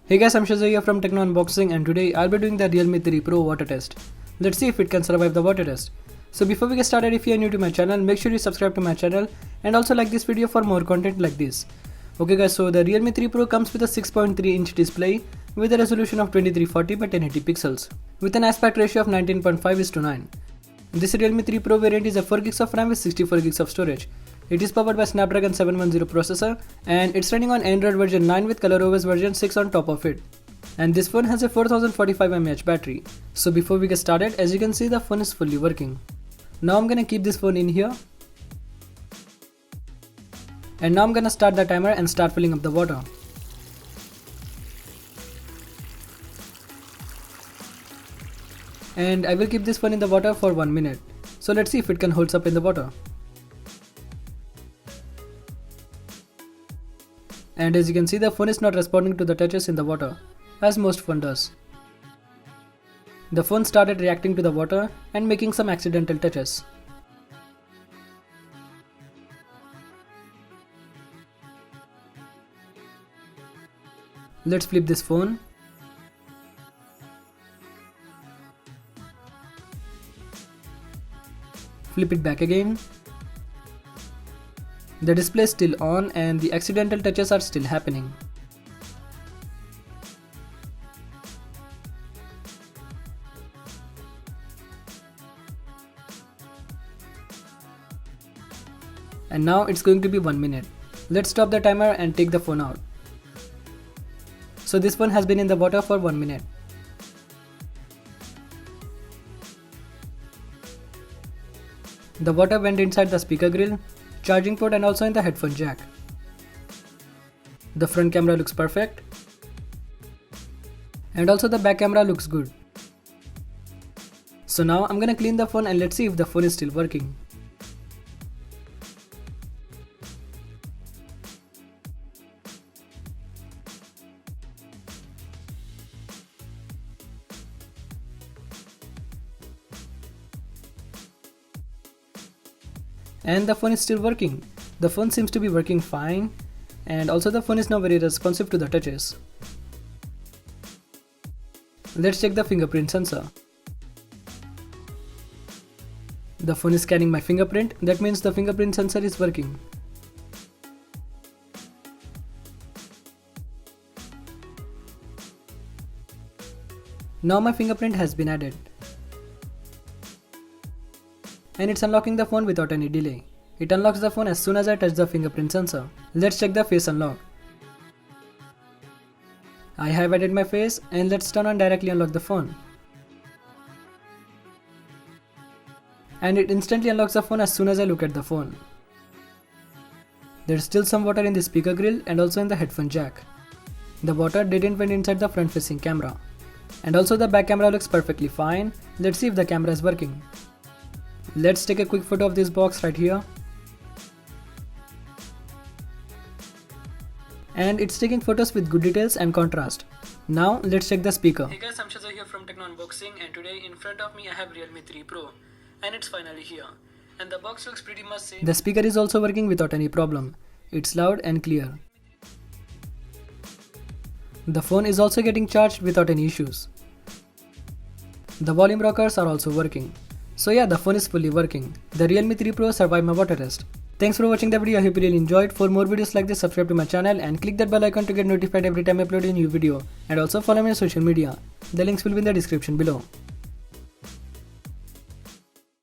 Hey guys, I'm Shaizor here from Techno Unboxing, and today I'll be doing the Realme 3 Pro water test. Let's see if it can survive the water test. So before we get started, if you are new to my channel, make sure you subscribe to my channel and also like this video for more content like this. Okay guys, so the Realme 3 Pro comes with a 6.3 inch display with a resolution of 2340 by 1080 pixels with an aspect ratio of 19.5:9. This Realme 3 Pro variant is a 4GB of RAM with 64GB of storage. It is powered by Snapdragon 710 processor and it's running on Android version 9 with ColorOS version 6 on top of it. And this phone has a 4045 mAh battery. So before we get started, as you can see, the phone is fully working. Now I'm gonna keep this phone in here. And now I'm gonna start the timer and start filling up the water. And I will keep this phone in the water for 1 minute. So let's see if it can hold up in the water. And as you can see, the phone is not responding to the touches in the water, as most phone does. The phone started reacting to the water and making some accidental touches. Let's flip this phone. Flip it back again. The display is still on and the accidental touches are still happening. And now it's going to be 1 minute. Let's stop the timer and take the phone out. So this phone has been in the water for 1 minute. The water went inside the speaker grill, charging port and also in the headphone jack. The front camera looks perfect. And also the back camera looks good. So now I'm gonna clean the phone and let's see if the phone is still working. And the phone is still working. The phone seems to be working fine, and also the phone is now very responsive to the touches. Let's check the fingerprint sensor. The phone is scanning my fingerprint, that means the fingerprint sensor is working. Now my fingerprint has been added. And it's unlocking the phone without any delay. It unlocks the phone as soon as I touch the fingerprint sensor. Let's check the face unlock. I have added my face and let's turn on directly unlock the phone. And it instantly unlocks the phone as soon as I look at the phone. There's still some water in the speaker grill and also in the headphone jack. The water didn't went inside the front facing camera. And also the back camera looks perfectly fine. Let's see if the camera is working. Let's take a quick photo of this box right here. And it's taking photos with good details and contrast. Now let's check the speaker. Hey guys, I'm Shaizor here from Techno Unboxing, and today in front of me I have Realme 3 Pro. And it's finally here. And the box looks pretty much same. The speaker is also working without any problem. It's loud and clear. The phone is also getting charged without any issues. The volume rockers are also working. So yeah, the phone is fully working. The Realme 3 Pro survived my water test. Thanks for watching the video. I hope you really enjoyed. For more videos like this, subscribe to my channel and click that bell icon to get notified every time I upload a new video. And also follow me on social media. The links will be in the description below.